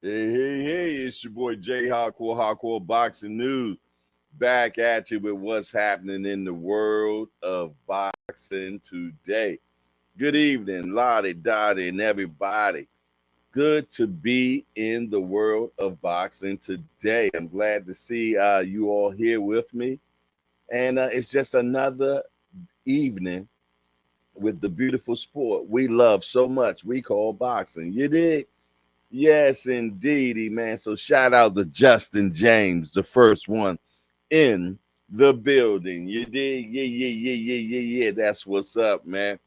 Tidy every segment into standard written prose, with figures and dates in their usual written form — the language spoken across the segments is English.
Hey, it's your boy Jay Hardcore Boxing News. Back at you with what's happening in the world of boxing today. Good evening, Lottie, Dottie, and everybody. Good to be in the world of boxing today. I'm glad to see you all here with me. And it's just another evening with the beautiful sport we love so much we call boxing. You dig? Yes, indeedy, man. So shout out to Justin James, the first one in the building. You dig? Yeah. That's what's up, man.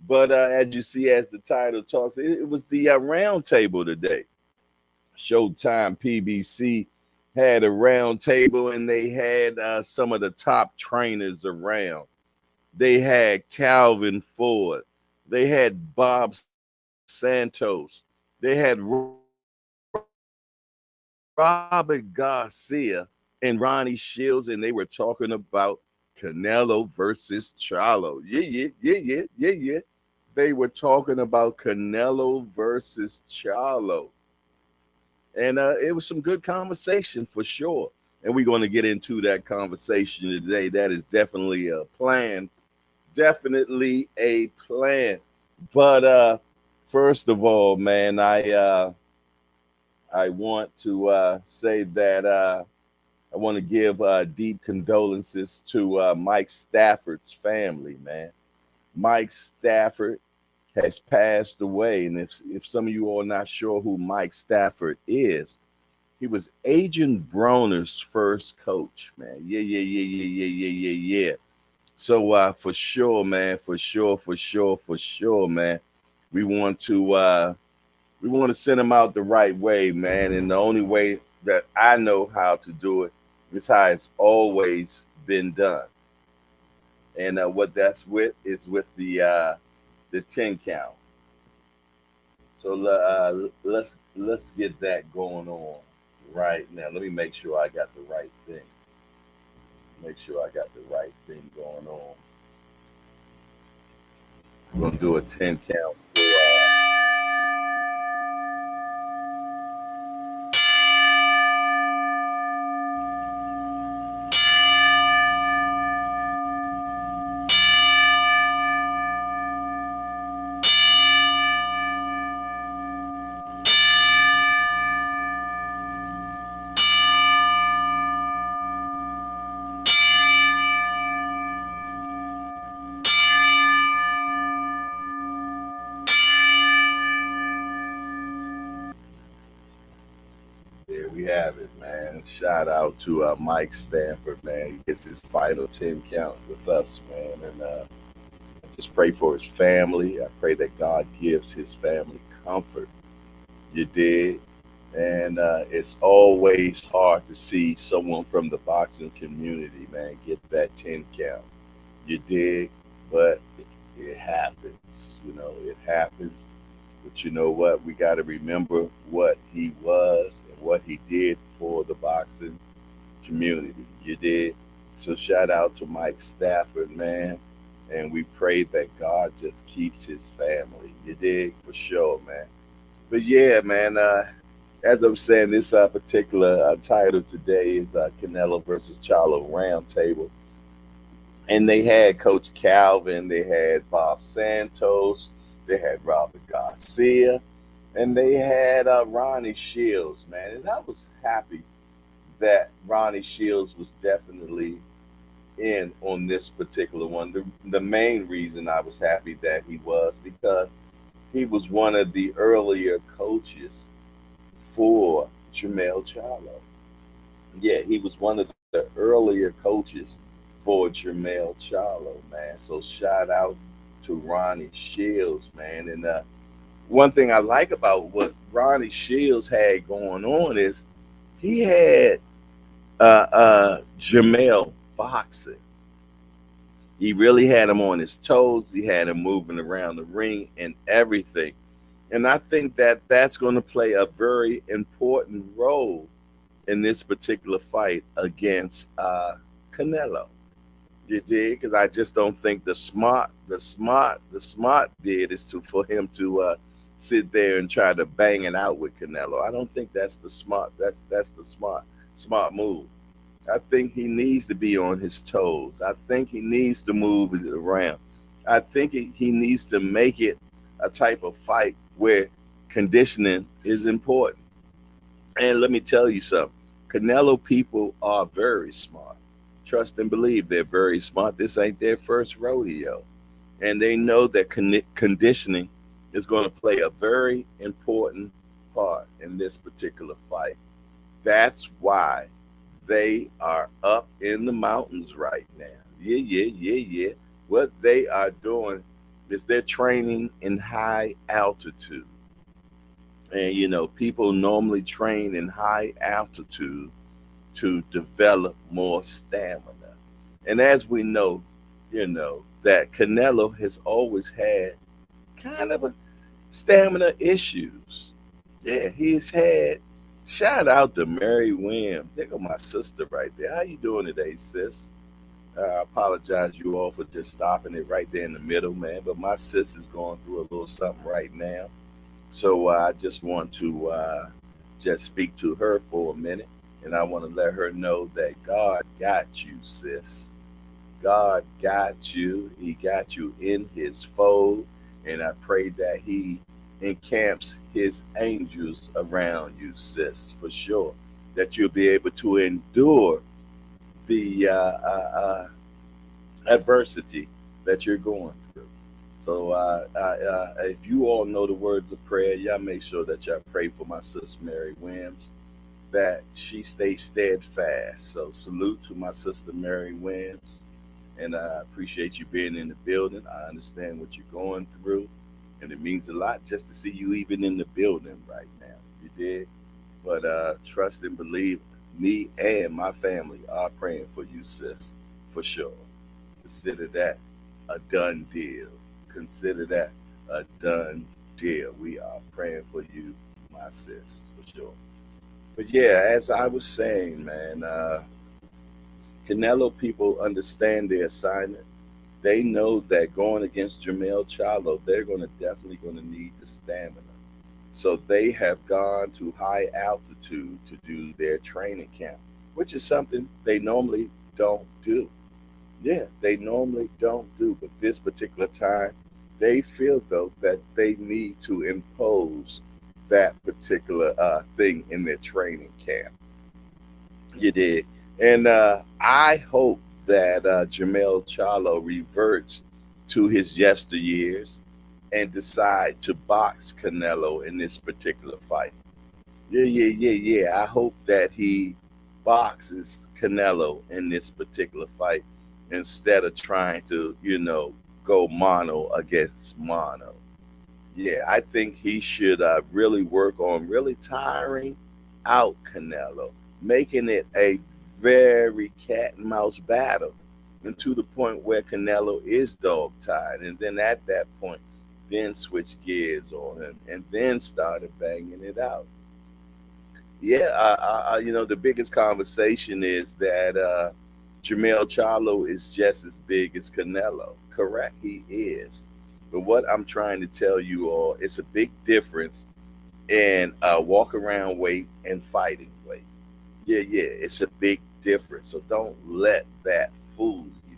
But as you see, as the title talks, it was the round table today. Showtime PBC had a round table and they had some of the top trainers around. They had Calvin Ford. They had Bob Santos. They had Robert Garcia and Ronnie Shields, and they were talking about Canelo versus Charlo. Yeah. They were talking about Canelo versus Charlo. And it was some good conversation for sure. And we're going to get into that conversation today. That is definitely a plan. Definitely a plan. But first of all, man, I want to say that I want to give deep condolences to Mike Stafford's family, man. Mike Stafford has passed away. And if some of you are not sure who Mike Stafford is, he was Agent Broner's first coach, man. Yeah. So for sure, man, for sure, man, we want to send him out the right way, man. And the only way that I know how to do it is how it's always been done. And what that's with is with the 10 count. So let's get that going on right now. Let me make sure I got the right thing. Make sure I got the right thing going on. We're gonna do a 10 count. There we have it, man. Shout out to Mike Stanford, man. He gets his final 10 count with us, man. And just pray for his family. I pray that God gives his family comfort. You did. And it's always hard to see someone from the boxing community, man, get that 10 count. You did, but it happens. It happens. But you know what? We got to remember what he was and what he did for the boxing community. You did. So shout out to Mike Stafford, man. And we pray that God just keeps his family. You did, for sure, man. But yeah, man, as I'm saying, this particular title today is Canelo versus Charlo Roundtable. And they had Coach Calvin, they had Bob Santos, they had Robert Garcia, and they had Ronnie Shields, man. And I was happy that Ronnie Shields was definitely in on this particular one. The main reason I was happy that he was because he was one of the earlier coaches for Jermell Charlo. Yeah, he was one of the earlier coaches for Jermell Charlo, man. So shout out to Ronnie Shields, man. And one thing I like about what Ronnie Shields had going on is he had Jermell boxing. He really had him on his toes. He had him moving around the ring and everything. And I think that that's going to play a very important role in this particular fight against Canelo. You did, because I just don't think the smart bid is for him to sit there and try to bang it out with Canelo. I don't think that's the smart move. I think he needs to be on his toes. I think he needs to move it around. I think he needs to make it a type of fight where conditioning is important. And let me tell you something. Canelo people are very smart. Trust and believe they're very smart. This ain't their first rodeo. And they know that conditioning is going to play a very important part in this particular fight. That's why they are up in the mountains right now. Yeah. What they are doing is they're training in high altitude. And people normally train in high altitude to develop more stamina. And as we know, that Canelo has always had kind of a stamina issues. Yeah, he's had. Shout out to Mary Williams. There go my sister right there. How you doing today, sis? I apologize you all for just stopping it right there in the middle, man. But my sis is going through a little something right now. So I just want to just speak to her for a minute. And I want to let her know that God got you, sis. God got you. He got you in his fold. And I pray that he encamps his angels around you, sis, for sure. That you'll be able to endure the adversity that you're going through. So if you all know the words of prayer, y'all make sure that y'all pray for my sister Mary Williams, that she stays steadfast. So salute to my sister Mary Williams, and I appreciate you being in the building. I understand what you're going through, and it means a lot just to see you even in the building right now. You did, but trust and believe me and my family are praying for you, sis, for sure. Consider that a done deal. Consider that a done deal. We are praying for you, my sis, for sure. But yeah, as I was saying, man, Canelo people understand their assignment. They know that going against Jermell Charlo, they're definitely going to need the stamina. So they have gone to high altitude to do their training camp, which is something they normally don't do. Yeah, they normally don't do. But this particular time, they feel though that they need to impose that particular thing in their training camp. You did. And I hope that Jermell Charlo reverts to his yesteryears and decide to box Canelo in this particular fight. Yeah. I hope that he boxes Canelo in this particular fight instead of trying to, go mono against mono. Yeah, I think he should really work on really tiring out Canelo, making it a very cat and mouse battle, and to the point where Canelo is dog tired, and then at that point, then switch gears on him, and then started banging it out. Yeah, the biggest conversation is that Jermell Charlo is just as big as Canelo. Correct, he is. But what I'm trying to tell you all, it's a big difference in walk around weight and fighting weight. Yeah, it's a big difference. So don't let that fool you.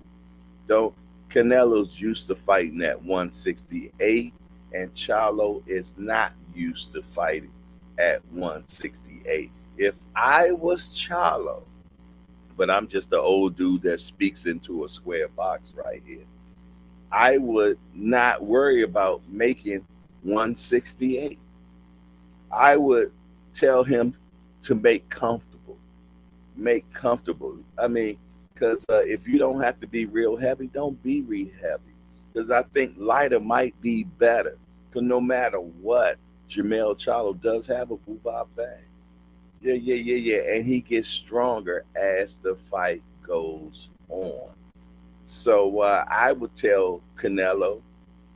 Don't. Canelo's used to fighting at 168, and Charlo is not used to fighting at 168. If I was Charlo, but I'm just the old dude that speaks into a square box right here, I would not worry about making 168. I would tell him to make comfortable. Make comfortable. I mean, because if you don't have to be real heavy, don't be real heavy. Because I think lighter might be better. Because no matter what, Jermell Charlo does have a boo-bop bag. Yeah. And he gets stronger as the fight goes on. So I would tell Canelo,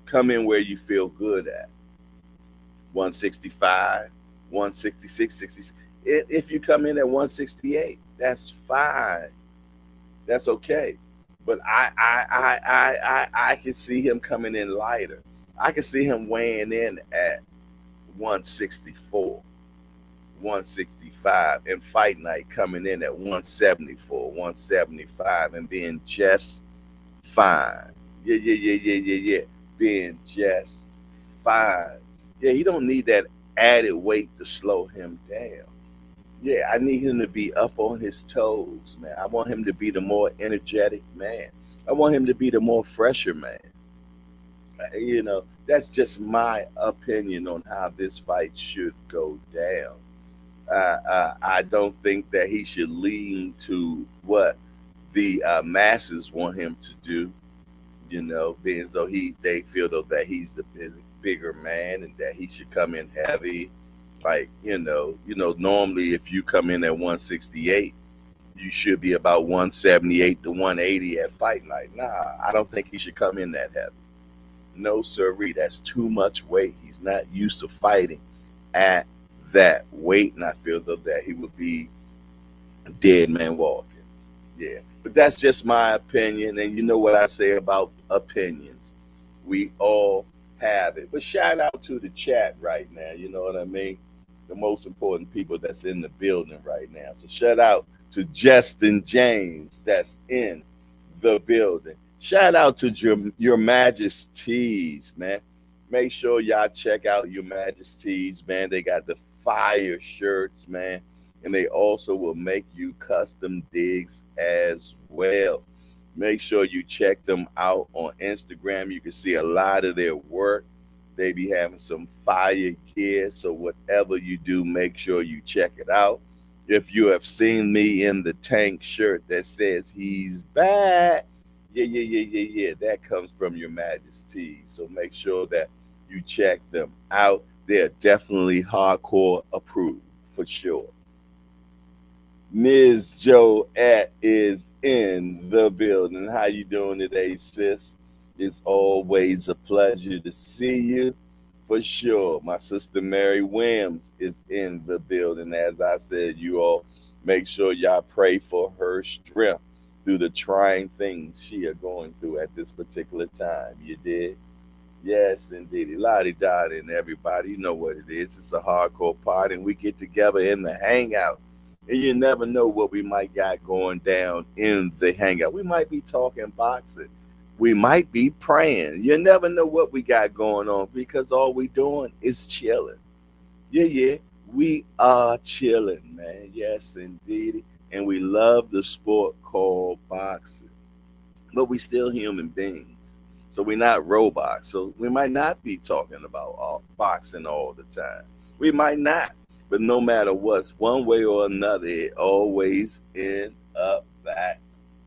come in where you feel good at. 165, 166, 66. If you come in at 168, that's fine. That's okay. But I can see him coming in lighter. I can see him weighing in at 164, 165, and Fight Night coming in at 174, 175, and being just fine. Yeah, yeah, yeah, yeah, yeah, yeah. Being just fine. Yeah, he don't need that added weight to slow him down. Yeah, I need him to be up on his toes, man. I want him to be the more energetic man. I want him to be the more fresher man. That's just my opinion on how this fight should go down. I don't think that he should lean to what the masses want him to do. Being so they feel though that he's the bigger man and that he should come in heavy. Like normally if you come in at 168, you should be about 178 to 180 at fight night. Nah, I don't think he should come in that heavy. No, sirree, that's too much weight. He's not used to fighting at that weight, and I feel though that he would be a dead man walking. Yeah, but that's just my opinion, and you know what I say about opinions. We all have it. But shout out to the chat right now. You know what I mean? The most important people that's in the building right now. So shout out to Justin James that's in the building. Shout out to your Majesties, man. Make sure y'all check out your Majesties, man. They got the fire shirts, man. And they also will make you custom digs as well. Make sure you check them out on Instagram. You can see a lot of their work. They be having some fire gear. So whatever you do, make sure you check it out. If you have seen me in the tank shirt that says he's back, yeah, that comes from your Majesty. So make sure that you check them out. They're definitely hardcore approved for sure. Ms. Joette is in the building. How you doing today, sis? It's always a pleasure to see you for sure. My sister Mary Williams is in the building. As I said, you all make sure y'all pray for her strength through the trying things she are going through at this particular time. You did? Yes, indeed. Lottie Dottie and everybody, you know what it is. It's a hardcore party, and we get together in the hangout. And you never know what we might got going down in the hangout. We might be talking boxing. We might be praying. You never know what we got going on because all we doing is chilling. Yeah. We are chilling, man. Yes, indeed. And we love the sport called boxing. But we still human beings. So we're not robots. So we might not be talking about boxing all the time. We might not. But no matter what's one way or another, it always end up back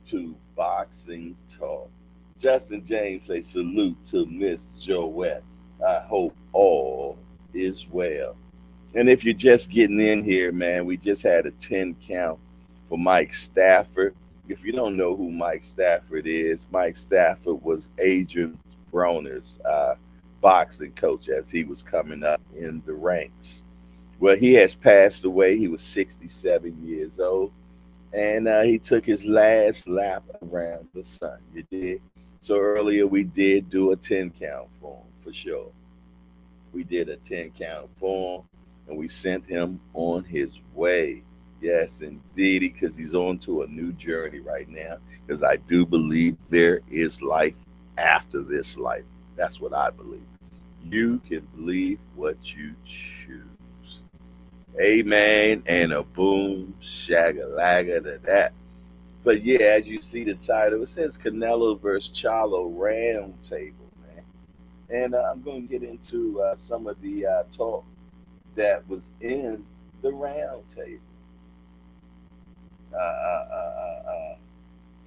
to boxing talk. Justin James say salute to Miss Joette. I hope all is well. And if you're just getting in here, man, we just had a 10 count for Mike Stafford. If you don't know who Mike Stafford is, Mike Stafford was Adrian Broner's boxing coach as he was coming up in the ranks. Well, he has passed away. He was 67 years old. And he took his last lap around the sun. You did. So earlier we did do a 10 count for him, for sure. We did a 10 count for him, and we sent him on his way. Yes, indeed, because he's on to a new journey right now. Because I do believe there is life after this life. That's what I believe. You can believe what you choose. Amen and a boom, shagalaga to that. But yeah, as you see the title, it says CANELO versus CHARLO round table, man. And I'm going to get into some of the talk that was in the round table.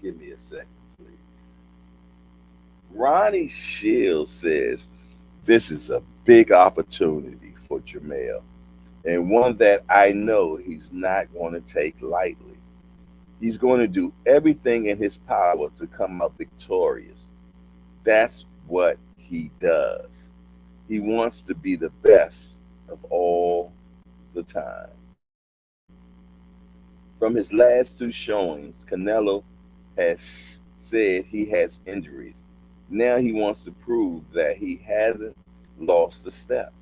Give me a second, please. Ronnie Shields says, this is a big opportunity for Jamel, and one that I know he's not going to take lightly. He's going to do everything in his power to come out victorious. That's what he does. He wants to be the best of all the time. From his last two showings, CANELO has said he has injuries. Now he wants to prove that he hasn't lost a step.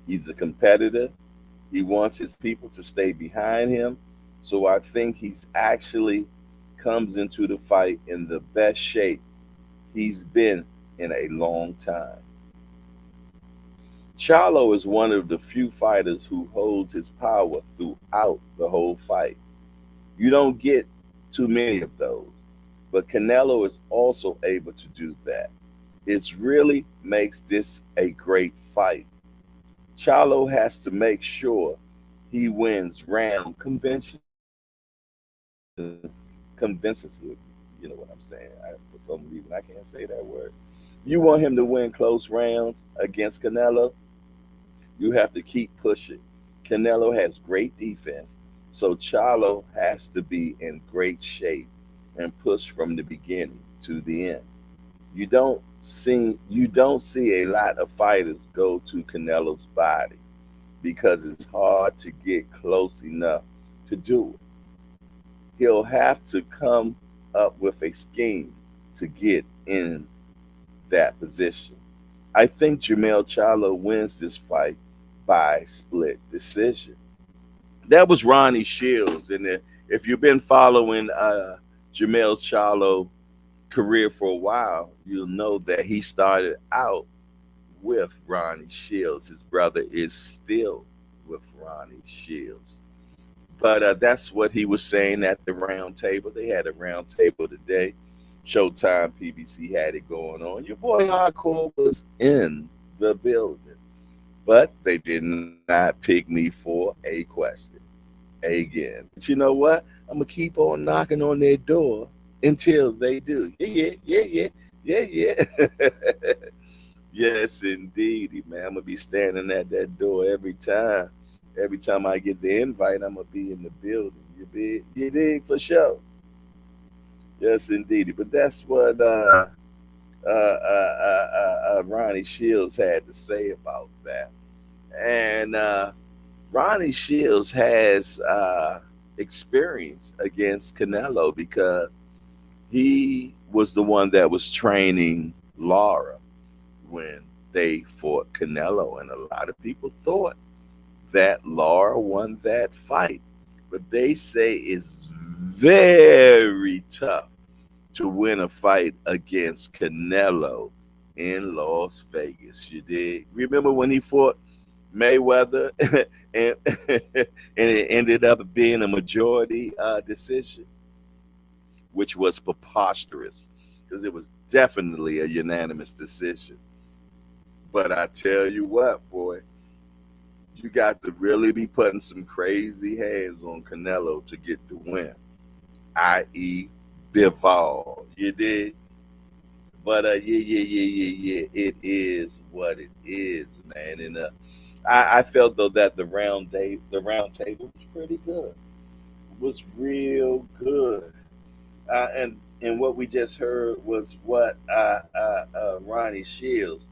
He's a competitor. He wants his people to stay behind him. So I think he's actually comes into the fight in the best shape he's been in a long time. Charlo is one of the few fighters who holds his power throughout the whole fight. You don't get too many of those, but Canelo is also able to do that. It really makes this a great fight. Charlo has to make sure he wins round convincingly. You know what I'm saying? For some reason, I can't say that word. You want him to win close rounds against Canelo, you have to keep pushing. Canelo has great defense, so Charlo has to be in great shape and push from the beginning to the end. You don't see a lot of fighters go to Canelo's body because it's hard to get close enough to do it. He'll have to come up with a scheme to get in that position. I think Jamel Charlo wins this fight by split decision. That was Ronnie Shields, and if you've been following Jamel Charlo career for a while, you'll know that he started out with Ronnie Shields. His brother is still with Ronnie Shields. But that's what he was saying at the round table. They had a round table today. Showtime PBC had it going on. Your boy Hardcore was in the building. But they did not pick me for a question again. But you know what? I'm gonna keep on knocking on their door until they do. Yeah. Yes, indeedy, man. I'm gonna be standing at that door every time. Every time I get the invite, I'm gonna be in the building. You dig for sure. Yes, indeedy. But that's what Ronnie Shields had to say about that. And Ronnie Shields has experience against Canelo because he was the one that was training Lara when they fought Canelo, and a lot of people thought that Lara won that fight, but they say it's very tough to win a fight against Canelo in Las Vegas. You did remember when he fought Mayweather, and and it ended up being a majority decision, which was preposterous because it was definitely a unanimous decision. But I tell you what, boy, you got to really be putting some crazy hands on Canelo to get the win, i.e., Bivol. You did? But yeah. It is what it is, man. And I felt though that the round table was pretty good. It was real good. And what we just heard was what Ronnie Shields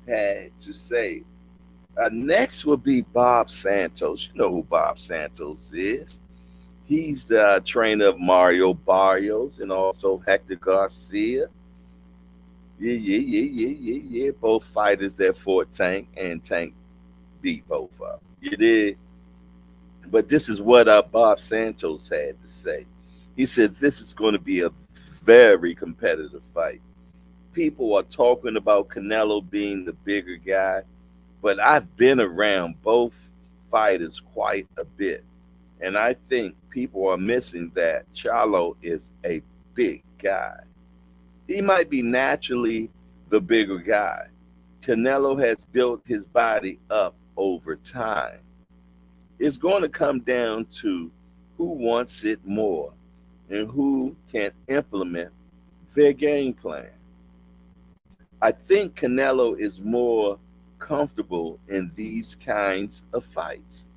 had to say. Next will be Bob Santos. You know who Bob Santos is. He's the trainer of Mario Barrios and also Hector Garcia. Yeah. Both fighters that fought Tank, and Tank beat both of them. You did. But this is what Bob Santos had to say. He said this is going to be a very competitive fight. People are talking about Canelo being the bigger guy, but I've been around both fighters quite a bit. And I think people are missing that Charlo is a big guy. He might be naturally the bigger guy. Canelo has built his body up over time. It's going to come down to who wants it more and who can implement their game plan. I think Canelo is more comfortable in these kinds of fights.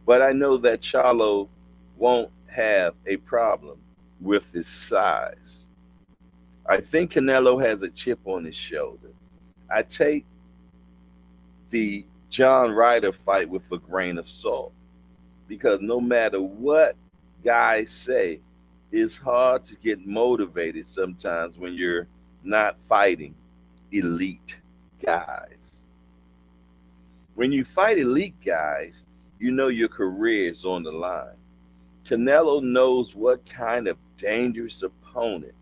But I know that Charlo won't have a problem with his size. I think Canelo has a chip on his shoulder. I take the John Ryder fight with a grain of salt because no matter what guys say, it's hard to get motivated sometimes when you're not fighting elite guys. When you fight elite guys, you know your career is on the line. Canelo knows what kind of dangerous opponent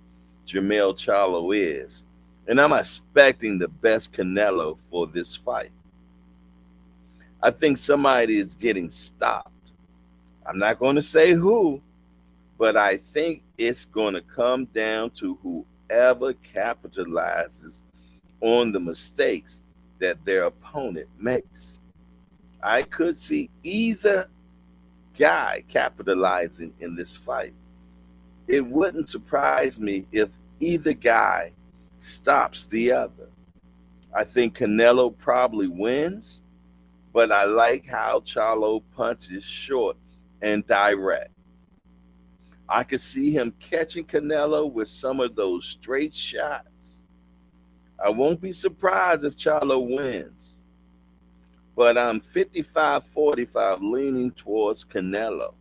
Jamel Charlo is, and I'm expecting the best Canelo for this fight. I think somebody is getting stopped. I'm not going to say who, but I think it's going to come down to whoever capitalizes on the mistakes that their opponent makes. I could see either guy capitalizing in this fight. It wouldn't surprise me if either guy stops the other. I think Canelo probably wins, but I like how Charlo punches short and direct. I could see him catching Canelo with some of those straight shots. I won't be surprised if Charlo wins, but I'm 55-45 leaning towards Canelo.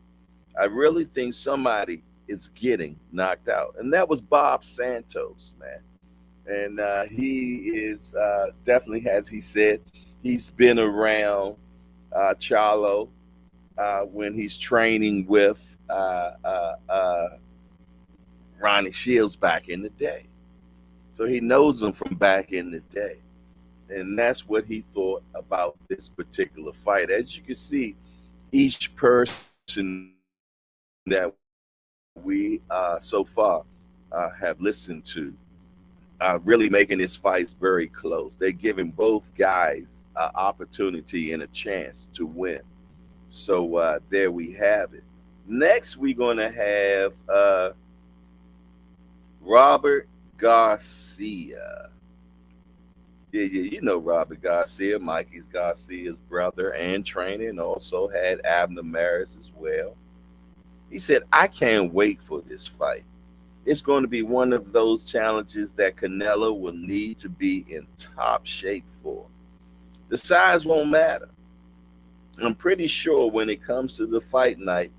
I really think somebody is getting knocked out. And that was Bob Santos, man. And he is definitely, as he said, he's been around Charlo when he's training with Ronnie Shields back in the day. So he knows him from back in the day. And that's what he thought about this particular fight. As you can see, each person that we so far have listened to really making this fight very close. They're giving both guys an opportunity and a chance to win. So there we have it. Next, we're going to have Robert Garcia. Yeah, you know Robert Garcia, Mikey Garcia's brother and trainer, and also had Abner Maris as well. He said, I can't wait for this fight. It's going to be one of those challenges that Canelo will need to be in top shape for. The size won't matter. I'm pretty sure when it comes to the fight night,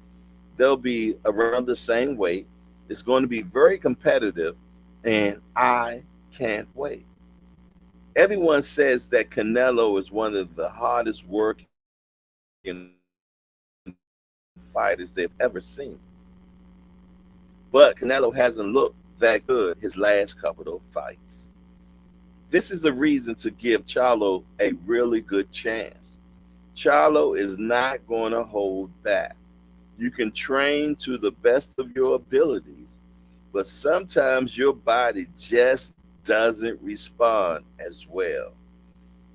they'll be around the same weight. It's going to be very competitive, and I can't wait. Everyone says that Canelo is one of the hardest working fighters they've ever seen. But Canelo hasn't looked that good his last couple of fights. This is a reason to give Charlo a really good chance. Charlo is not going to hold back. You can train to the best of your abilities, but sometimes your body just doesn't respond as well.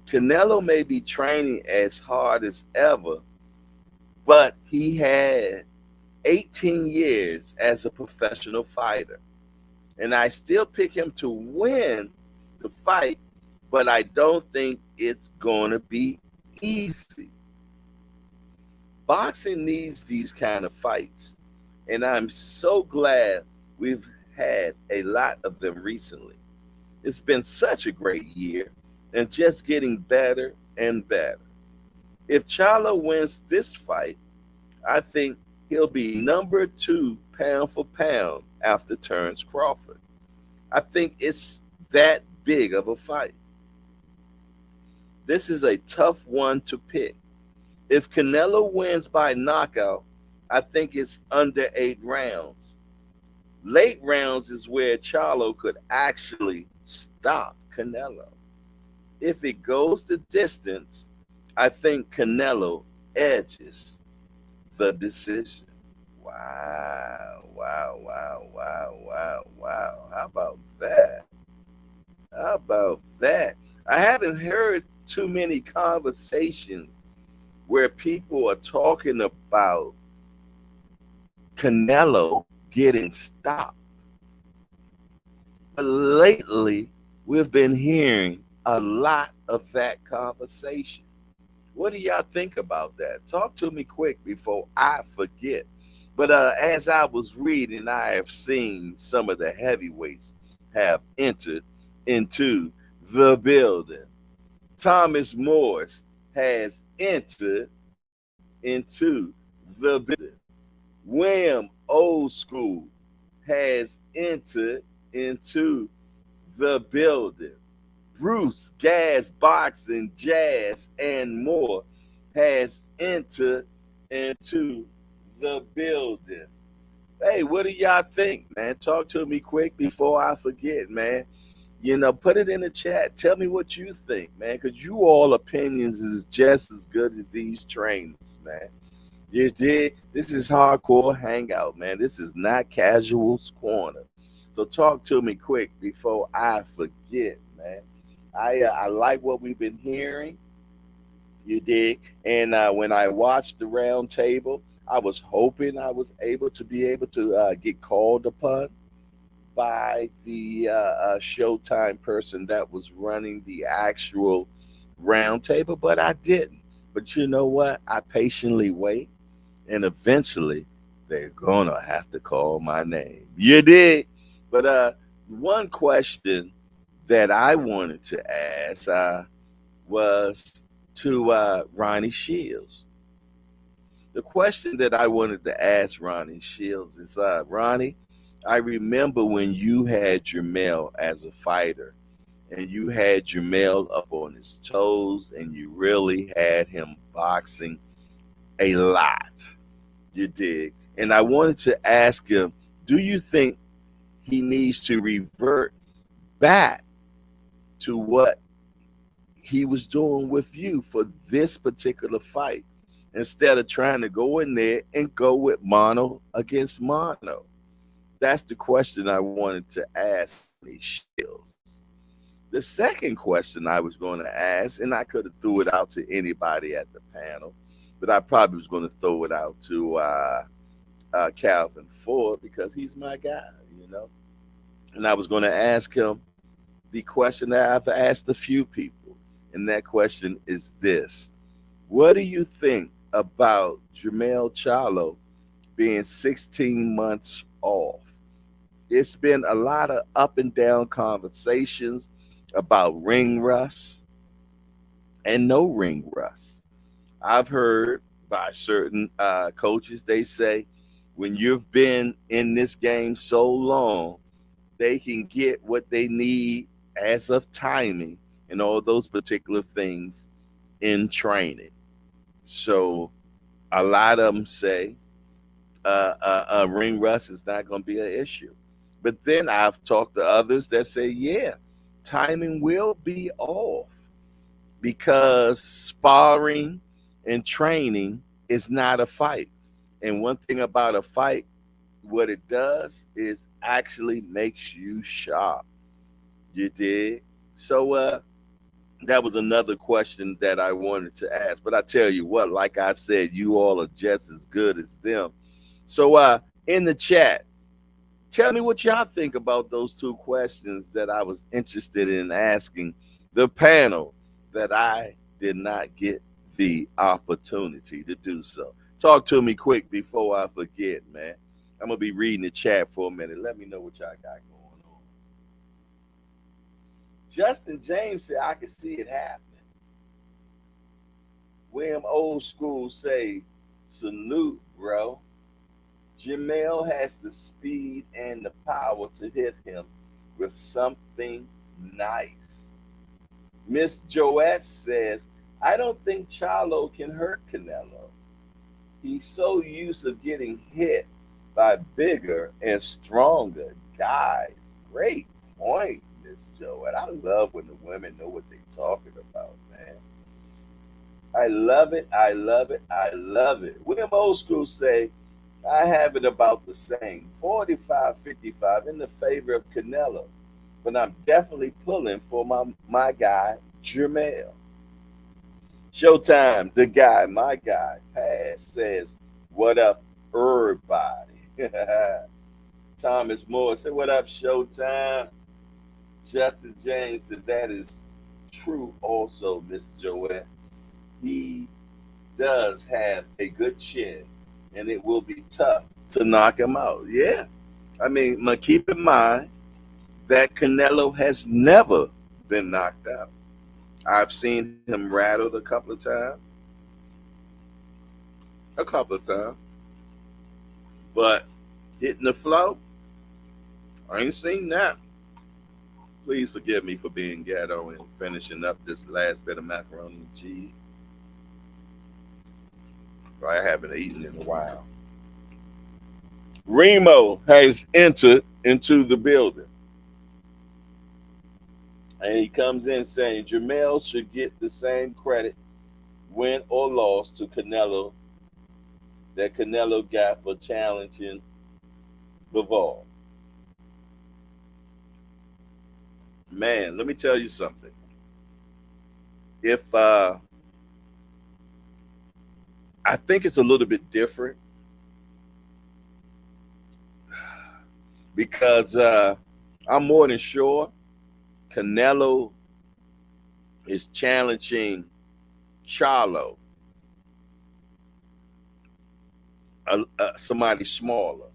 Canelo may be training as hard as ever, but he had 18 years as a professional fighter. And I still pick him to win the fight, but I don't think it's going to be easy. Boxing needs these kind of fights, and I'm so glad we've had a lot of them recently. It's been such a great year and just getting better and better. If Charlo wins this fight, I think he'll be number 2 pound for pound after Terence Crawford. I think it's that big of a fight. This is a tough one to pick. If Canelo wins by knockout, I think it's under 8 rounds. Late rounds is where Charlo could actually stop Canelo. If it goes the distance, I think Canelo edges the decision. Wow, wow, wow, wow, wow, wow. How about that? How about that? I haven't heard too many conversations where people are talking about Canelo getting stopped. But lately, we've been hearing a lot of that conversation. What do y'all think about that? Talk to me quick before I forget. But as I was reading, I have seen some of the heavyweights have entered into the building. Thomas Morris has entered into the building. William Old School has entered into the building. Bruce, Gas, Boxing, Jazz, and more has entered into the building. Hey, what do y'all think, man? Talk to me quick before I forget, man. Put it in the chat. Tell me what you think, man, because you all opinions is just as good as these trainers, man. You did. This is hardcore hangout, man. This is not casual's corner. So talk to me quick before I forget, man. I like what we've been hearing. You dig? And when I watched the round table, I was hoping I was able to get called upon by the Showtime person that was running the actual round table, but I didn't. But you know what? I patiently wait, and eventually they're gonna have to call my name. You did. But one question that I wanted to ask was to Ronnie Shields. The question that I wanted to ask Ronnie Shields is, Ronnie, I remember when you had Jamel as a fighter, and you had Jamel up on his toes, and you really had him boxing a lot. You dig? And I wanted to ask him, do you think he needs to revert back to what he was doing with you for this particular fight instead of trying to go in there and go with mono against mono? That's the question I wanted to ask Shields. The second question I was going to ask, and I could have threw it out to anybody at the panel, but I probably was going to throw it out to Calvin Ford because he's my guy, you know. And I was going to ask him the question that I've asked a few people, and that question is this: what do you think about Jermell Charlo being 16 months off? It's been a lot of up and down conversations about ring rust and no ring rust. I've heard by certain coaches, they say when you've been in this game so long, they can get what they need as of timing and all those particular things in training. So a lot of them say ring rust is not going to be an issue. But then I've talked to others that say, yeah, timing will be off because sparring and training is not a fight. And one thing about a fight, what it does is actually makes you sharp. You did. So that was another question that I wanted to ask. But I tell you what, like I said, you all are just as good as them. So in the chat, tell me what y'all think about those two questions that I was interested in asking the panel that I did not get the opportunity to do so. Talk to me quick before I forget, man. I'm going to be reading the chat for a minute. Let me know what y'all got going on. Justin James said, I can see it happening. William Old School say, salute, bro. Jamel has the speed and the power to hit him with something nice. Miss Joette says, I don't think Charlo can hurt Canelo. He's so used to getting hit by bigger and stronger guys. Great point, Miss Joette. I love when the women know what they're talking about, man. I love it. I love it. I love it. William Old School say, I have it about the same, 45-55 in the favor of Canelo, but I'm definitely pulling for my guy, Jermell. Showtime, the guy, my guy, Pass says, what up, everybody? Thomas Moore said, what up, Showtime? Justin James said, that is true also, Miss Joette. He does have a good chin, and it will be tough to knock him out. Yeah. I mean, keep in mind that Canelo has never been knocked out. I've seen him rattled a couple of times. But hitting the flow, I ain't seen that. Please forgive me for being ghetto and finishing up this last bit of macaroni and cheese. I haven't eaten in a while. Remo has entered into the building. And he comes in saying Jamel should get the same credit, win or loss, to Canelo that Canelo got for challenging Bivol. Man, let me tell you something. If I think it's a little bit different because I'm more than sure Canelo is challenging CHARLO, somebody smaller.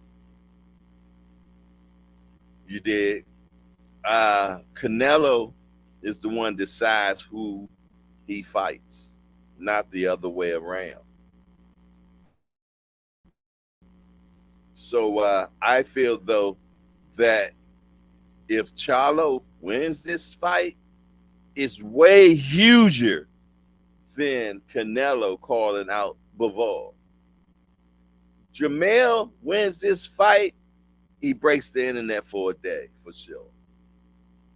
You did. Canelo is the one decides who he fights, not the other way around. So I feel though that if CHARLO wins this fight, it's way huger than Canelo calling out Bivol. Jamel wins this fight, he breaks the internet for a day, for sure.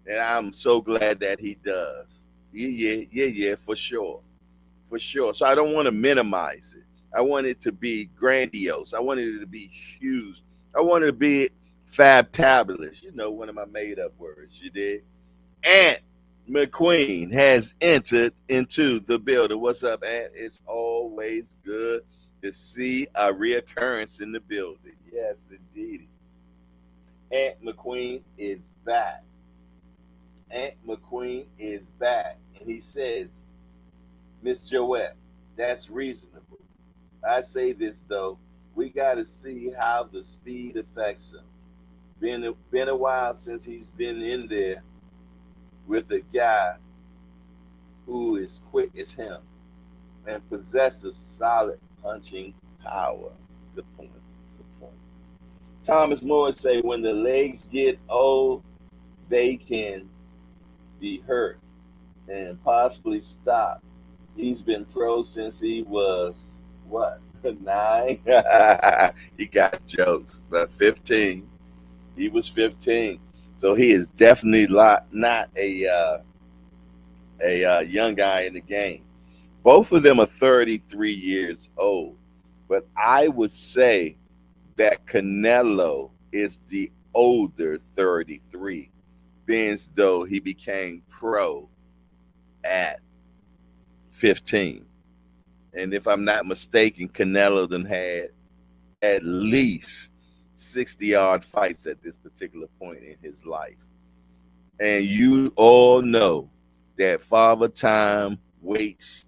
And I'm so glad that he does. Yeah, for sure. For sure. So I don't want to minimize it. I want it to be grandiose. I want it to be huge. I want it to be fabtabulous. You know, one of my made up words. You did. Ant McQueen has entered into the building. What's up, Ant? It's always good to see a reoccurrence in the building. Yes, indeed. Ant McQueen is back. Ant McQueen is back. And he says, Miss Joette, that's reasonable. I say this, though. We got to see how the speed affects him. Been a while since he's been in there with a guy who is quick as him and possesses solid punching power. Good point. Good point. Thomas Moore say when the legs get old, they can be hurt and possibly stop. He's been pro since he was what? 9? He got jokes, but 15. He was 15. So he is definitely not a young guy in the game. Both of them are 33 years old. But I would say that Canelo is the older 33, being as though he became pro at 15. And if I'm not mistaken, Canelo then had at least 60-odd fights at this particular point in his life. And you all know that Father Time waits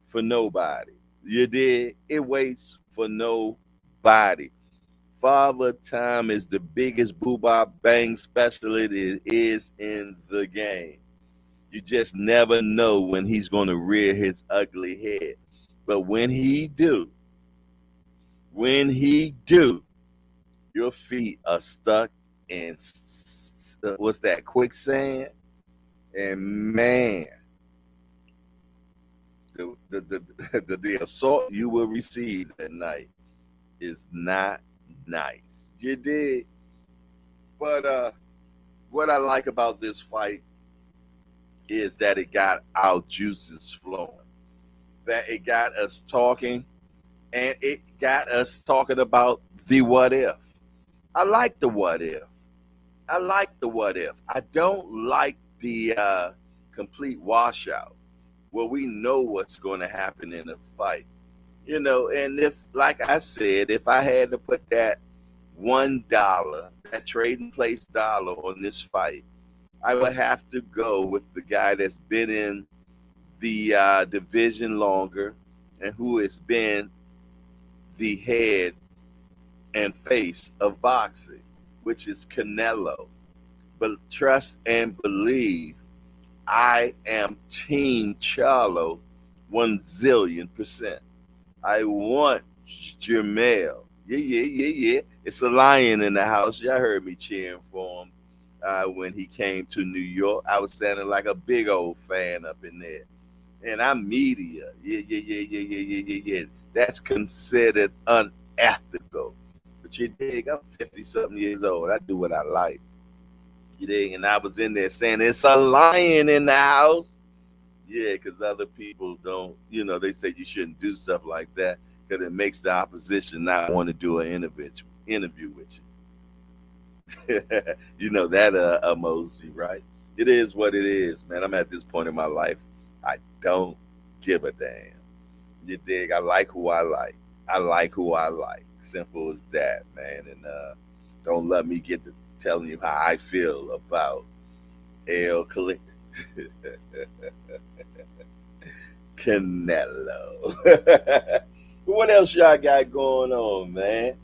for nobody. You did? It waits for nobody. Father Time is the biggest boo-bop bang specialist it is in the game. You just never know when he's going to rear his ugly head. But when he do, your feet are stuck in what's that, quicksand? And man, the assault you will receive that night is not nice. You did. But what I like about this fight is that it got our juices flowing. That it got us talking, and it got us talking about the what if. I like the what if. I don't like the complete washout where we know what's going to happen in a fight. You know, and if, like I said, if I had to put that $1, that trading place dollar on this fight, I would have to go with the guy that's been in the division longer and who has been the head and face of boxing, which is Canelo. But trust and believe, I am Team Charlo 1,000,000%. I want Jamel. Yeah. It's a lion in the house. Y'all heard me cheering for him. when he came to New York. I was sounding like a big old fan up in there. And I'm media. Yeah. That's considered unethical. But you dig, I'm 50 something years old. I do what I like. You dig? And I was in there saying, it's a lion in the house. Yeah, because other people don't, they say you shouldn't do stuff like that because it makes the opposition not want to do an interview with you. You know that emoji, right? It is what it is, man. I'm at this point in my life. I don't give a damn. You dig? I like who I like. I like who I like. Simple as that, man. And don't let me get to telling you how I feel about El Canelo. What else y'all got going on, man?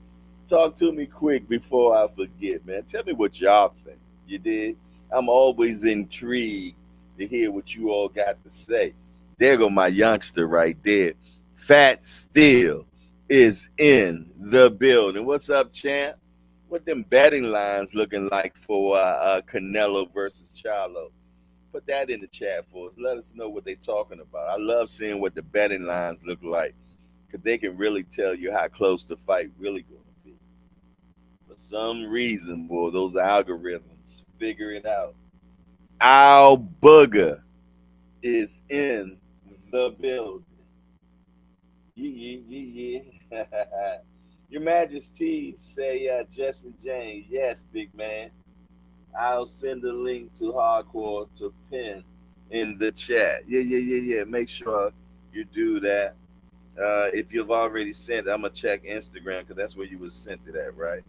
Talk to me quick before I forget, man. Tell me what y'all think. You did? I'm always intrigued to hear what you all got to say. There go my youngster right there. Fat Steel is in the building. What's up, champ? What them betting lines looking like for Canelo versus Charlo? Put that in the chat for us. Let us know what they're talking about. I love seeing what the betting lines look like because they can really tell you how close the fight really going to be. For some reason, boy, those algorithms figure it out. Al Booger is in the building. Yeah. Your Majesty, say Justin James. Yes, big man. I'll send a link to Hardcore to pin in the chat. Yeah. Make sure you do that. If you've already sent it, I'm going to check Instagram because that's where you was sent it at, right?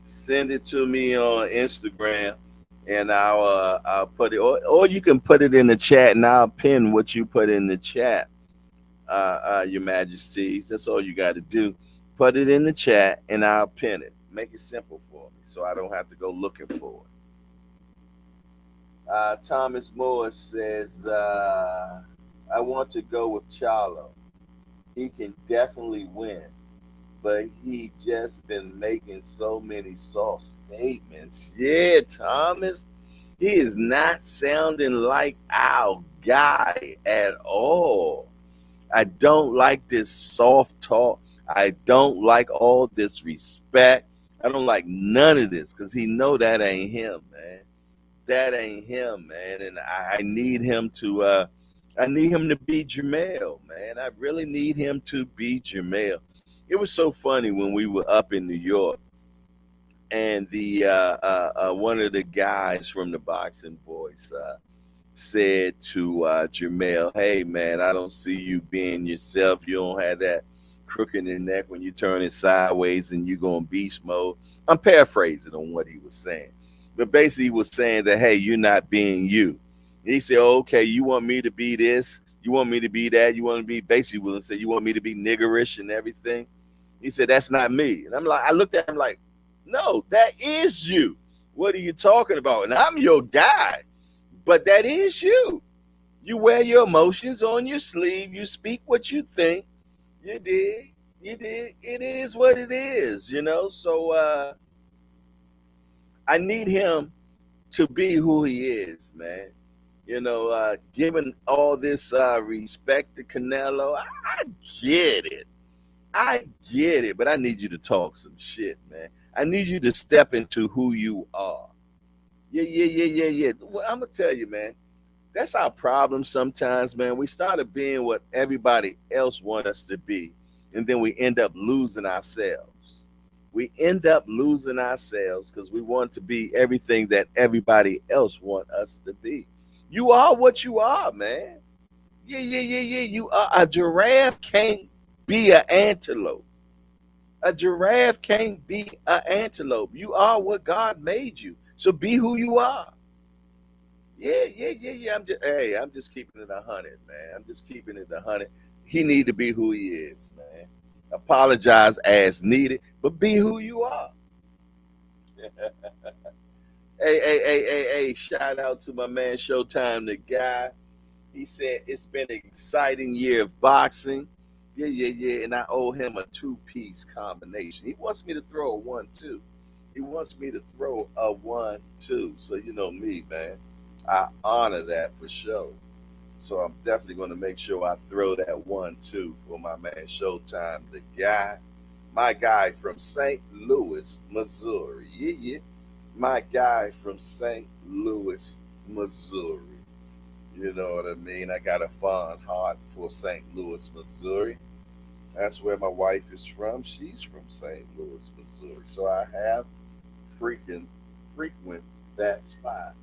Send it to me on Instagram and I'll put it, or you can put it in the chat and I'll pin what you put in the chat, Your Majesties. That's all you got to do. Put it in the chat and I'll pin it. Make it simple for me so I don't have to go looking for it. Thomas Moore says, I want to go with Charlo. He can definitely win, but he just been making so many soft statements. Yeah, Thomas, he is not sounding like our guy at all. I don't like this soft talk. I don't like all this respect. I don't like none of this because he know that ain't him, man. That ain't him, man. And I need him to be Jamel, man. I really need him to be Jamel. It was so funny when we were up in New York and the one of the guys from the Boxing Boys said to Jamel, hey, man, I don't see you being yourself. You don't have that crook in your neck when you turn it sideways and you go in beast mode. I'm paraphrasing on what he was saying. But basically, he was saying that, hey, you're not being you. And he said, oh, okay, you want me to be this? You want me to be that? You want to be basically willing to say, you want me to be niggerish and everything? He said, that's not me. And I'm like, I looked at him like, no, that is you. What are you talking about? And I'm your guy, but that is you. You wear your emotions on your sleeve. You speak what you think. You did. It is what it is, So I need him to be who he is, man. Given all this respect to Canelo, I get it. But I need you to talk some shit, man. I need you to step into who you are. Yeah. Well, I'm going to tell you, man, that's our problem sometimes, man. We started being what everybody else wants us to be, and then we end up losing ourselves. We end up losing ourselves because we want to be everything that everybody else wants us to be. You are what you are, man. Yeah. You are. A giraffe can't be an antelope. A giraffe can't be an antelope. You are what God made you. So be who you are. Yeah. I'm just keeping it 100, man. I'm just keeping it 100. He need to be who he is, man. Apologize as needed, but be who you are. Hey, shout out to my man Showtime, the guy. He said it's been an exciting year of boxing. Yeah. And I owe him a two-piece combination. He wants me to throw a 1-2. He wants me to throw a 1-2. So you know me, man. I honor that for sure. So I'm definitely going to make sure I throw that 1-2 for my man Showtime, the guy, my guy from St. Louis, Missouri. Yeah, yeah. My guy from St. Louis, Missouri. You know what I mean? I got a fond heart for St. Louis, Missouri. That's where my wife is from. She's from St. Louis, Missouri. So I have freaking frequent that spot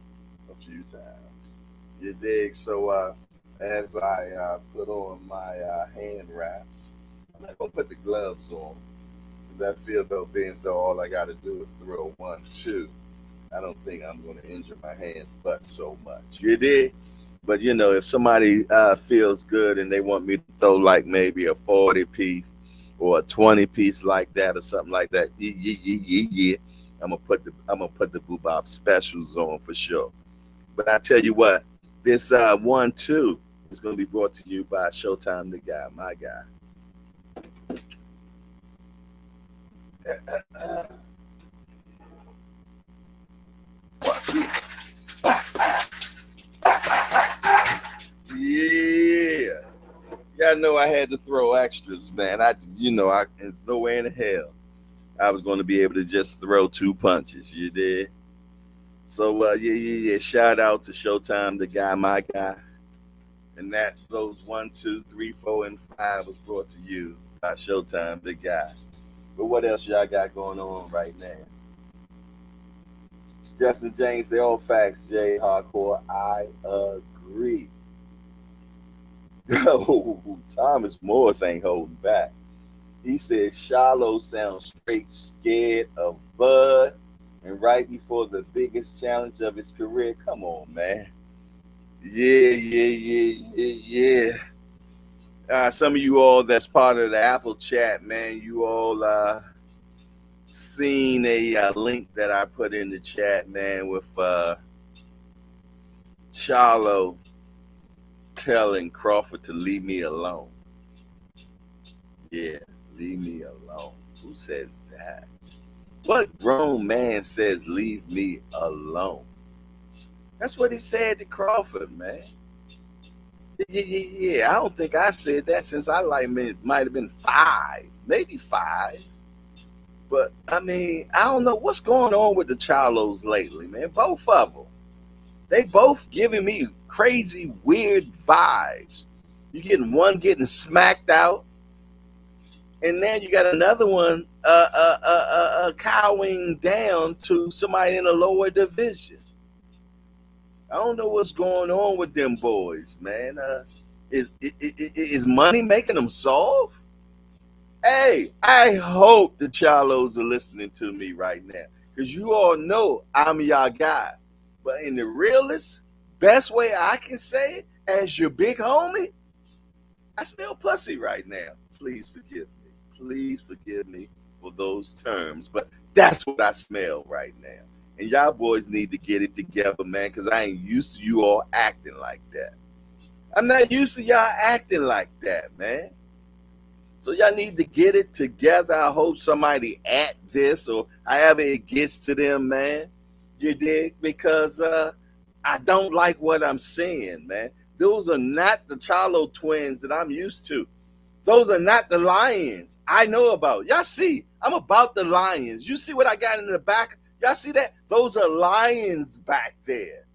a few times. You dig? So as I put on my hand wraps, I'm not gonna put the gloves on because I feel though being so all I gotta do is throw 1-2. I don't think I'm gonna injure my hands but so much. You dig? But you know, if somebody feels good and they want me to throw like maybe a 40 piece or a 20 piece like that or something like that, yeah, yeah, yeah, yeah, yeah. I'm gonna put the Boobop specials on for sure. But I tell you what, this 1-2 is gonna be brought to you by Showtime, the guy, my guy. Yeah. Yeah, I know I had to throw extras, man. It's no way in hell I was going to be able to just throw two punches. You did. So yeah, yeah, yeah. Shout out to Showtime, the guy, my guy, and that's those 1, 2, 3, 4, and 5 was brought to you by Showtime, the guy. But what else y'all got going on right now? Justin James say all facts. Jay Hardcore, I agree. Thomas Morris ain't holding back. He said CHARLO sounds straight scared of Bud, and right before the biggest challenge of his career. Come on, man. Yeah, yeah, yeah, yeah, yeah. Some of you all that's part of the Apple chat, man, you all seen a link that I put in the chat, man, with CHARLO telling Crawford to leave me alone. Yeah, leave me alone. Who says that? What grown man says leave me alone? That's what he said to Crawford, man. Yeah, yeah, yeah. I don't think I said that since I might have been 5, maybe 5. But I mean, I don't know what's going on with the Charlos lately, man. Both of them, they both giving me crazy, weird vibes. You getting one getting smacked out, and then you got another one cowing down to somebody in a lower division. I don't know what's going on with them boys, man. Is money making them soft? Hey, I hope the Charlos are listening to me right now because you all know I'm your guy. But in the realest, best way I can say it, as your big homie, I smell pussy right now. Please forgive me. Please forgive me for those terms, but that's what I smell right now. And y'all boys need to get it together, man, because I ain't used to you all acting like that. I'm not used to y'all acting like that, man. So y'all need to get it together. I hope somebody at this or however it gets to them, man. You dig? Because I don't like what I'm seeing, man. Those are not the Charlo twins that I'm used to. Those are not the Lions I know about. Y'all see, I'm about the Lions. You see what I got in the back? Y'all see that? Those are lions back there.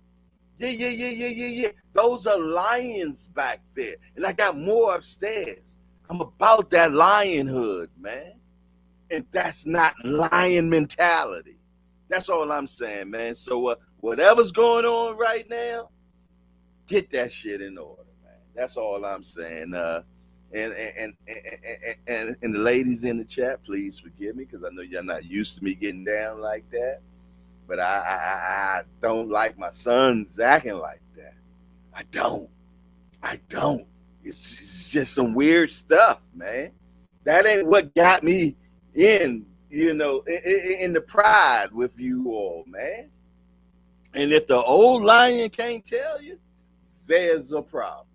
Yeah, yeah, yeah, yeah, yeah, yeah. Those are lions back there. And I got more upstairs. I'm about that lionhood, man. And that's not lion mentality. That's all I'm saying, man. So whatever's going on right now, get that shit in order, man. That's all I'm saying. And the ladies in the chat, please forgive me because I know you're not used to me getting down like that. But I don't like my sons acting like that. I don't. I don't. It's just some weird stuff, man. That ain't what got me in, in the pride with you all, man. And if the old lion can't tell you, there's a problem.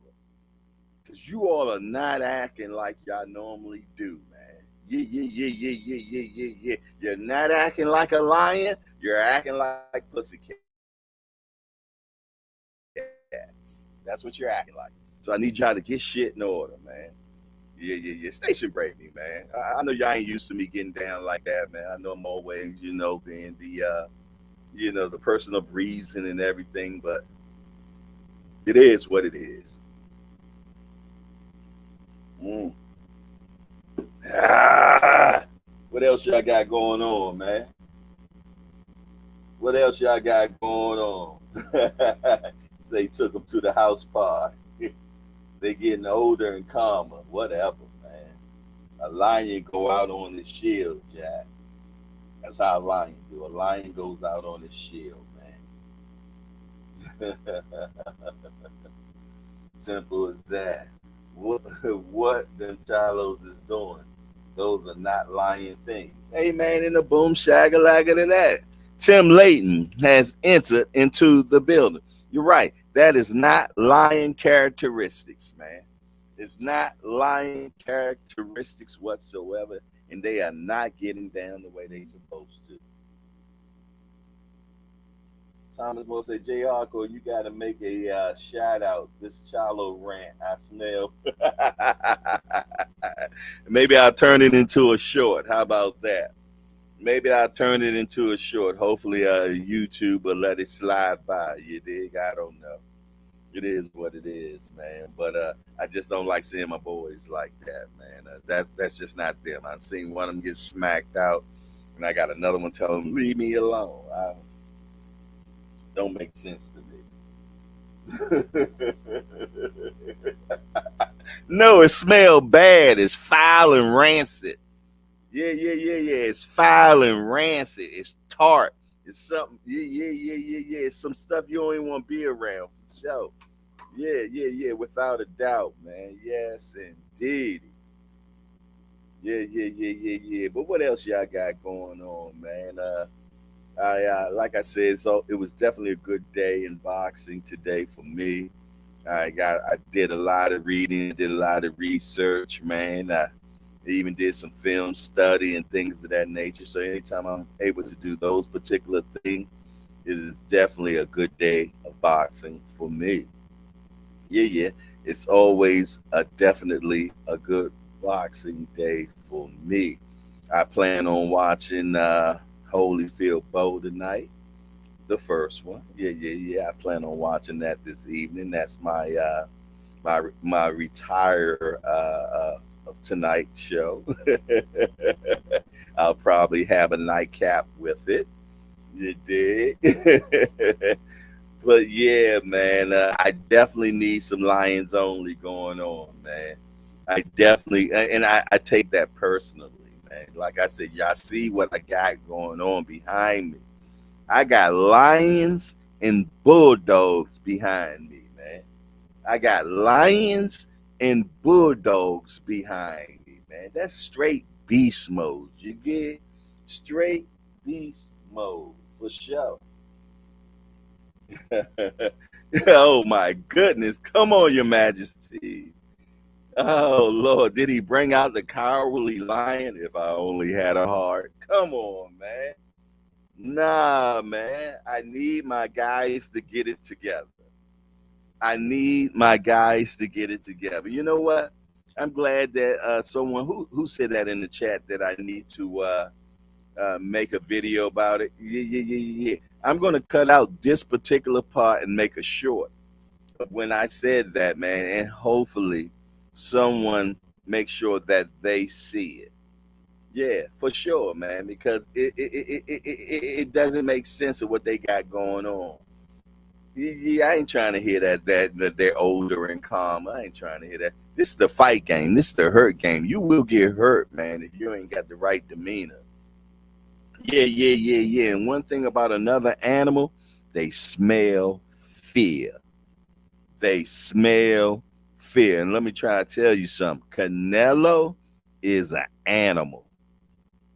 Because you all are not acting like y'all normally do, man. Yeah, yeah, yeah, yeah, yeah, yeah, yeah, yeah. You're not acting like a lion. You're acting like pussycats. That's what you're acting like. So I need y'all to get shit in order, man. Yeah, yeah, yeah. Station break me, man. I know y'all ain't used to me getting down like that, man. I know I'm always, being the person of reason and everything, but it is what it is. Mm. Ah, what else y'all got going on, man? What else y'all got going on? They took them to the house party. They getting older and calmer. Whatever, man. A lion go out on his shield, Jack. That's how a lion do. A lion goes out on his shield, man. Simple as that. What, what them Charlos is doing? Those are not lying things. Hey, man, in the boom shagalaga to that. Tim Layton has entered into the building. You're right. That is not lying characteristics, man. It's not lying characteristics whatsoever, and they are not getting down the way they supposed to. Thomas will say, J. Harco, you got to make a shout out. This Charlo rant, I smell. Maybe I'll turn it into a short. How about that? Maybe I'll turn it into a short. Hopefully, YouTube will let it slide by. You dig? I don't know. It is what it is, man. But I just don't like seeing my boys like that, man. That's just not them. I've seen one of them get smacked out, and I got another one telling them, leave me alone. Don't make sense to me. No, it smelled bad. It's foul and rancid. Yeah, yeah, yeah, yeah. It's foul and rancid. It's tart. It's something. Yeah, yeah, yeah, yeah, yeah. It's some stuff you don't even want to be around for sure. Yeah, yeah, yeah. Without a doubt, man. Yes, indeed. Yeah, yeah, yeah, yeah, yeah. But what else y'all got going on, man? I like I said, so it was definitely a good day in boxing today for me. I did a lot of reading, did a lot of research, man. I even did some film study and things of that nature. So anytime I'm able to do those particular things, it is definitely a good day of boxing for me. Yeah, yeah. It's always definitely a good boxing day for me. I plan on watching Holyfield Bowl tonight, the first one. Yeah, yeah, yeah. I plan on watching that this evening. That's my retire of tonight show. I'll probably have a nightcap with it. You dig? But yeah, man, I definitely need some Lions only going on, man. I definitely, and I take that personally, man. Like I said, y'all see what I got going on behind me. I got lions and bulldogs behind me, man. I got lions and bulldogs behind me, man. That's straight beast mode. You get straight beast mode for sure. Oh my goodness. Come on, Your Majesty. Oh Lord, did he bring out the cowardly lion? If I only had a heart. Come on, man. Nah, man. I need my guys to get it together. I need my guys to get it together. You know what? I'm glad that someone who said that in the chat that I need to make a video about it. Yeah, yeah, yeah, yeah. I'm gonna cut out this particular part and make a short of when I said that, man, and hopefully someone make sure that they see it. Yeah, for sure, man, because it doesn't make sense of what they got going on. Yeah, I ain't trying to hear that they're older and calm. I ain't trying to hear that. This is the fight game. This is the hurt game. You will get hurt, man, if you ain't got the right demeanor. Yeah, yeah, yeah, yeah. And one thing about another animal, they smell fear. They smell fear. And let me try to tell you something. Canelo is an animal.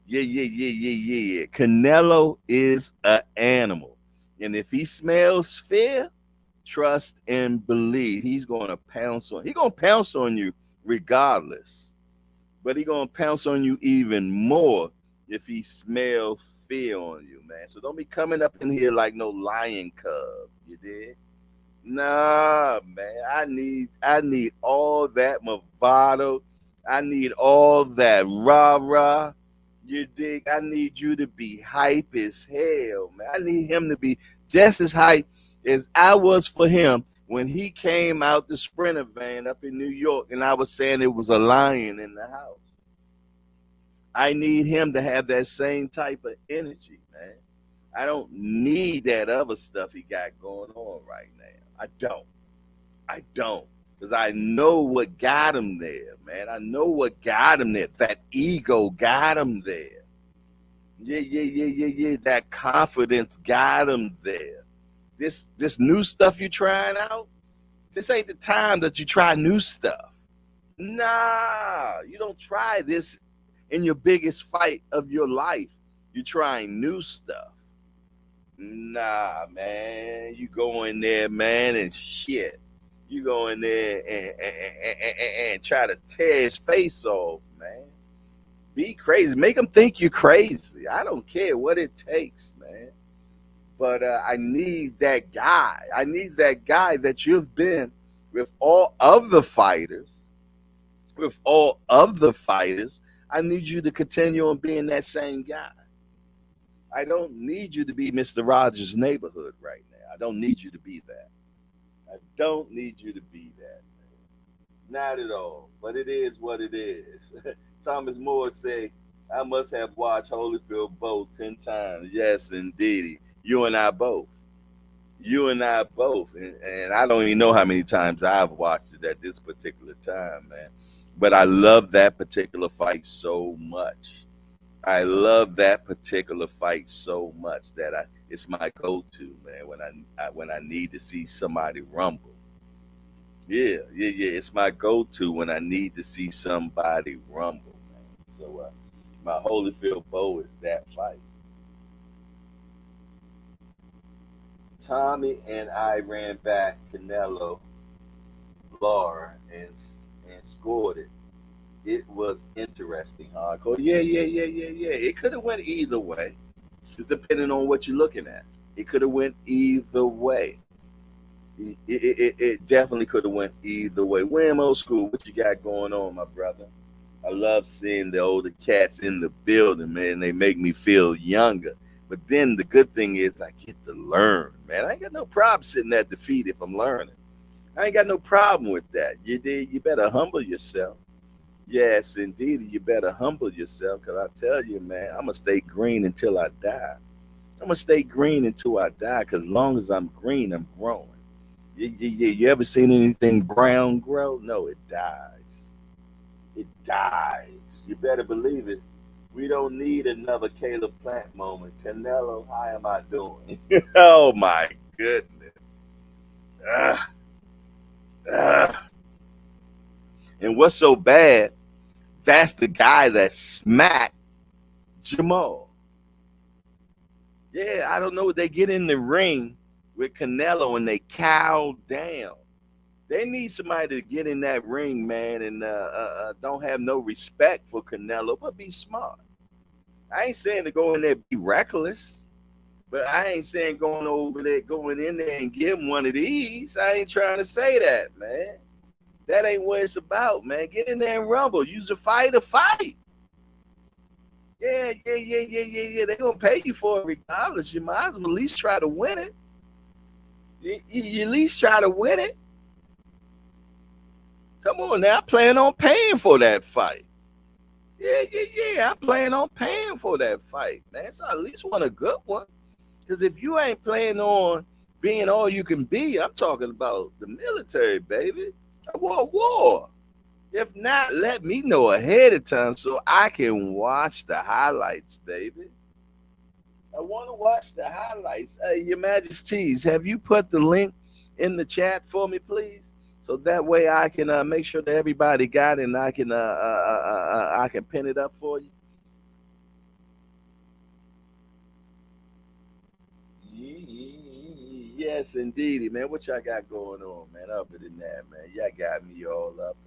Yeah, yeah, yeah, yeah, yeah, yeah. Canelo is an animal. And if he smells fear, trust and believe he's gonna pounce on you regardless. but he gonna pounce on you even more if he smell fear on you, man. So don't be coming up in here like no lion cub. You did? Nah, man. I need all that bravado. I need all that rah rah. You dig? I need you to be hype as hell, man. I need him to be just as hype as I was for him when he came out the Sprinter van up in New York and I was saying it was a lion in the house. I need him to have that same type of energy, man. I don't need that other stuff he got going on right now. I don't. I don't. Because I know what got him there, man. I know what got him there. That ego got him there. Yeah. That confidence got him there. This new stuff you trying out, this ain't the time that you try new stuff. Nah, you don't try this in your biggest fight of your life. You're trying new stuff. Nah, man. You go in there, man, and shit. You go in there and try to tear his face off, man. Be crazy. Make him think you're crazy. I don't care what it takes, man. But I need that guy. I need that guy that you've been with all of the fighters. With all of the fighters, I need you to continue on being that same guy. I don't need you to be Mr. Rogers' neighborhood right now. I don't need you to be that. I don't need you to be that. Not at all. But it is what it is. Thomas Moore say, I must have watched Holyfield both 10 times. Yes, indeed. You and I both. You and I both. And I don't even know how many times I've watched it at this particular time, man. But I love that particular fight so much. I love that particular fight so much that it's my go-to, man, when I need to see somebody rumble. Yeah. It's my go-to when I need to see somebody rumble, man. So my Holyfield bow is that fight. Tommy and I ran back Canelo Laura and scored it. It was interesting, hardcore. Yeah. It could have went either way. It's depending on what you're looking at. It could have went either way. It definitely could have went either way. Wham old school, what you got going on, my brother? I love seeing the older cats in the building, man. They make me feel younger. But then the good thing is I get to learn, man. I ain't got no problem sitting at the feet if I'm learning. I ain't got no problem with that. You better humble yourself. Yes, indeed. You better humble yourself because I tell you, man, I'm going to stay green until I die. I'm going to stay green until I die because as long as I'm green, I'm growing. You ever seen anything brown grow? No, it dies. It dies. You better believe it. We don't need another Caleb Plant moment. Canelo, how am I doing? Oh, my goodness. Ah, ah. And what's so bad, that's the guy that smacked Jamal. Yeah, I don't know. They get in the ring with Canelo and they cow down. They need somebody to get in that ring, man, and don't have no respect for Canelo, but be smart. I ain't saying to go in there be reckless, but I ain't saying going in there and give him one of these. I ain't trying to say that, man. That ain't what it's about, man. Get in there and rumble. Use a fight to fight. Yeah. They're gonna pay you for it regardless. You might as well at least try to win it. You at least try to win it. Come on now, I plan on paying for that fight. Yeah. I plan on paying for that fight, man. So I at least want a good one. Because if you ain't planning on being all you can be, I'm talking about the military, baby. I want war. If not, let me know ahead of time so I can watch the highlights, baby. I want to watch the highlights. Your Majesties, have you put the link in the chat for me, please? So that way I can make sure that everybody got it and I can pin it up for you. Yes, indeedy, man. What y'all got going on, man? Other than that, man, y'all got me all up.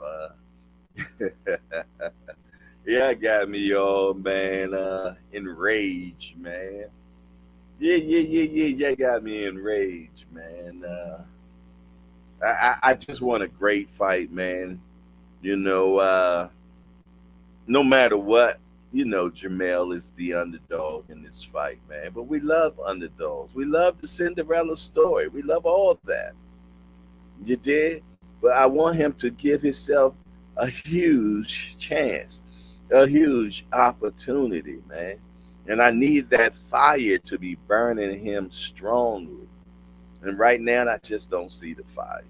Yeah, got me all, man, enraged, man. Yeah, got me enraged, man. I just want a great fight, man. You know, no matter what, Jamel is the underdog in this fight, man. But we love underdogs. We love the Cinderella story. We love all that. You did? But I want him to give himself a huge chance, a huge opportunity, man. And I need that fire to be burning him strongly. And right now, I just don't see the fire.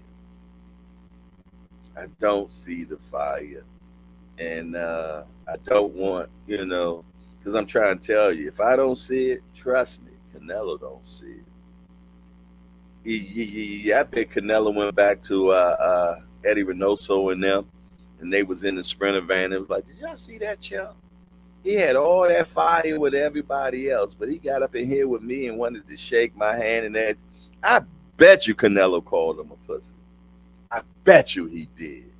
I don't see the fire. And I don't want, because I'm trying to tell you, if I don't see it, trust me, Canelo don't see it. I bet Canelo went back to Eddie Reynoso and them, and they was in the sprinter van. It was like, did y'all see that, champ? He had all that fire with everybody else, but he got up in here with me and wanted to shake my hand. And that, I bet you Canelo called him a pussy. I bet you he did.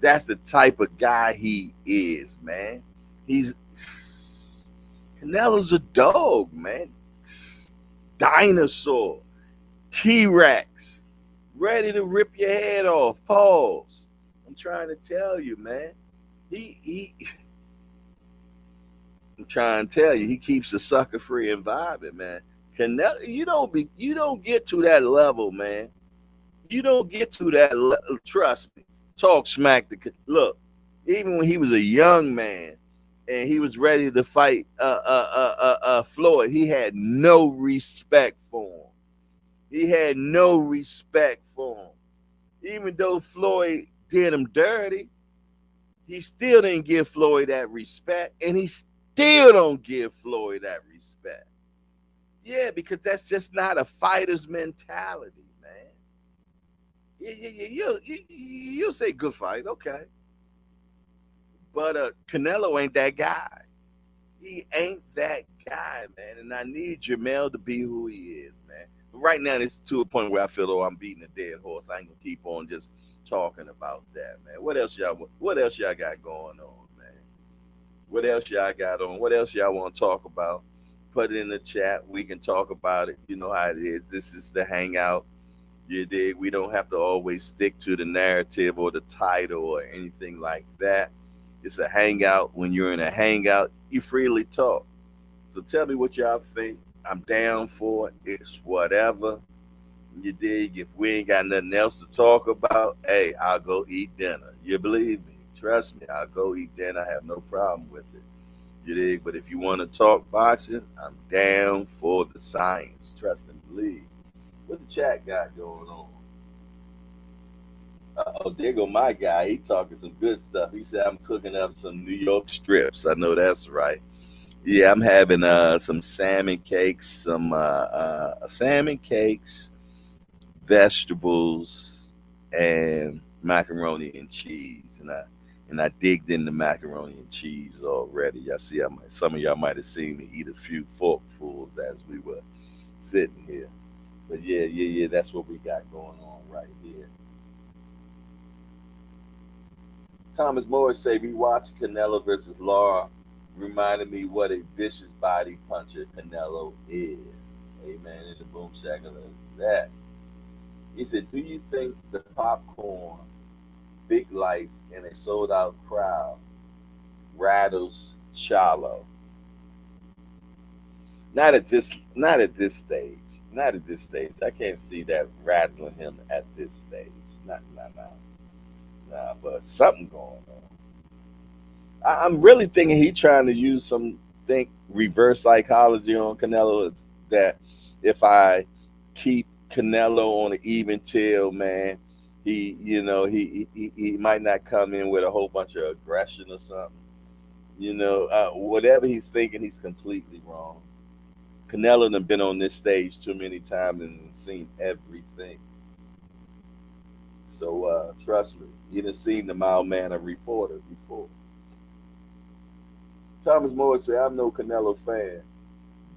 That's the type of guy he is, man. He's Canelo's a dog, man. Dinosaur, T-Rex, ready to rip your head off. Pause. I'm trying to tell you, man. I'm trying to tell you, he keeps a sucker-free environment, man. Canelo, you don't get to that level, man. You don't get to that level. Trust me. Talk smack. Look, even when he was a young man and he was ready to fight Floyd, he had no respect for him. He had no respect for him. Even though Floyd did him dirty, he still didn't give Floyd that respect, and he still don't give Floyd that respect. Yeah, because that's just not a fighter's mentality, man. You say good fight, okay. But Canelo ain't that guy. He ain't that guy, man. And I need Jamel to be who he is, man. But right now, it's to a point where I feel, I'm beating a dead horse. I ain't gonna keep on just talking about that, man. What else y'all got going on, man? What else y'all got on? What else y'all want to talk about? Put it in the chat. We can talk about it. You know how it is. This is the hangout. You dig? We don't have to always stick to the narrative or the title or anything like that. It's a hangout. When you're in a hangout, you freely talk. So tell me what y'all think. I'm down for it. It's whatever. You dig? If we ain't got nothing else to talk about, hey, I'll go eat dinner. You believe me? Trust me, I'll go eat dinner. I have no problem with it. You dig? But if you want to talk boxing, I'm down for the science. Trust and believe. What the chat got going on? Oh, there go my guy. He talking some good stuff. He said I'm cooking up some New York strips. I know that's right. Yeah, I'm having some salmon cakes, vegetables, and macaroni and cheese. And I digged into macaroni and cheese already. Y'all see, some of y'all might have seen me eat a few forkfuls as we were sitting here. But yeah, that's what we got going on right here. Thomas Morris say we watched Canelo versus Lara, reminded me what a vicious body puncher Canelo is. Amen. In the boom shackle of that. He said, do you think the popcorn, big lights, and a sold out crowd rattles CHARLO? Not at this stage. Not at this stage. I can't see that rattling him at this stage. Nah, but something going on. I'm really thinking he trying to use reverse psychology on Canelo. That if I keep Canelo on an even tail, man, he might not come in with a whole bunch of aggression or something. Whatever he's thinking, he's completely wrong. Canelo done been on this stage too many times and seen everything. So trust me, you done seen the mild mannered reporter before. Thomas Morris said, I'm no Canelo fan,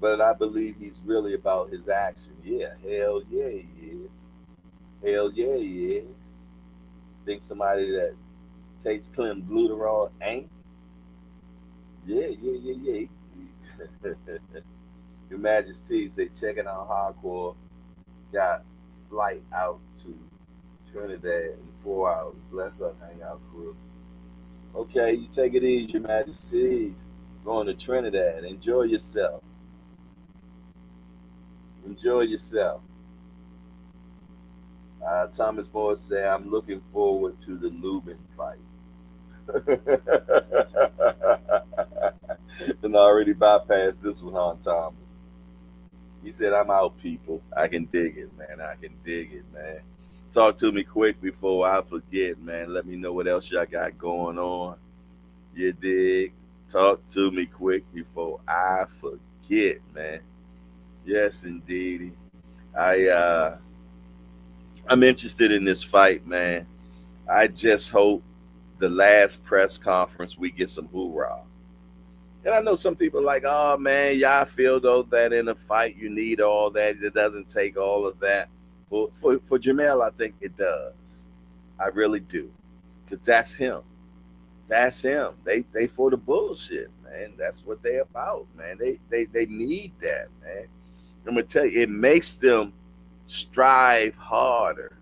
but I believe he's really about his action. Yeah, hell yeah he is. Hell yeah he is. Think somebody that takes Clem Glutarol ain't? Yeah. Your Majesty say checking out hardcore. Got flight out to Trinidad in 4 hours. Bless up, hangout crew. Okay, you take it easy, Your Majesties. Going to Trinidad. Enjoy yourself. Enjoy yourself. Thomas Moore say I'm looking forward to the Lubin fight. And I already bypassed this one, huh, Thomas? He said, I'm out, people. I can dig it, man. I can dig it, man. Talk to me quick before I forget, man. Let me know what else y'all got going on. You dig? Talk to me quick before I forget, man. Yes, indeed. I I'm interested in this fight, man. I just hope the last press conference we get some hoorah. And I know some people are like, oh man, y'all feel though that in a fight you need all that. It doesn't take all of that. Well, for Jamel, I think it does. I really do. Because that's him. That's him. They for the bullshit, man. That's what they about, man. They need that, man. I'm gonna tell you, it makes them strive harder.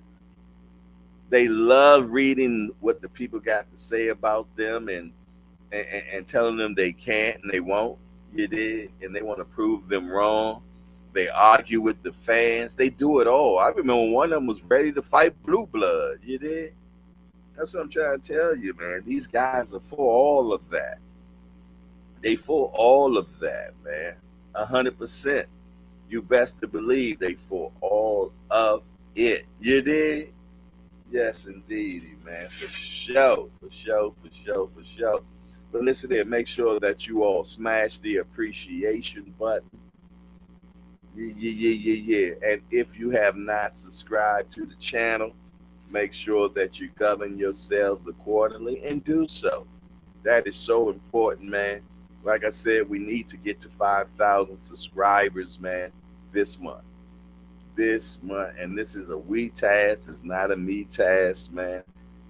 They love reading what the people got to say about them and telling them they can't and they won't. You did, and they want to prove them wrong. They argue with the fans. They do it all. I remember one of them was ready to fight Blue Blood. You did. That's what I'm trying to tell you, man. These guys are for all of that. They for all of that, man. 100%. You best to believe they for all of it. You did. Yes, indeed, man. For sure, for sure, for sure, for sure. But listen here, make sure that you all smash the appreciation button. Yeah. And if you have not subscribed to the channel, make sure that you govern yourselves accordingly and do so. That is so important, man. Like I said, we need to get to 5,000 subscribers, man, this month. And this is a we task. It's not a me task, man.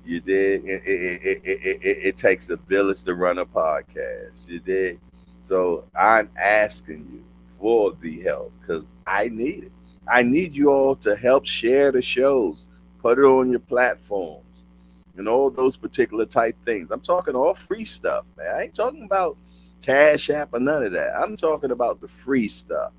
You did. It takes a village to run a podcast. You did. So I'm asking you for the help because I need it. I need you all to help share the shows, put it on your platforms, and all those particular type things. I'm talking all free stuff, man. I ain't talking about Cash App or none of that. I'm talking about the free stuff.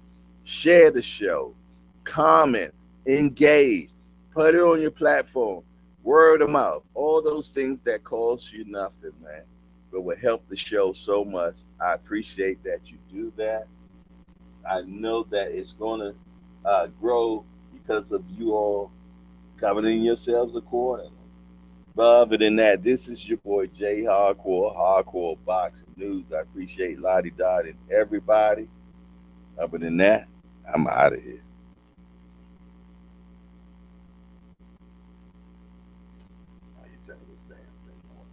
Share the show, comment, engage, put it on your platform, word of mouth, all those things that cost you nothing, man, but will help the show so much. I appreciate that you do that. I know that it's going to grow because of you all governing yourselves accordingly. But other than that, this is your boy Jay Hardcore, Hardcore Boxing News. I appreciate Lottie Dot and everybody. Other than that, I'm out of here. How you turn this damn thing on?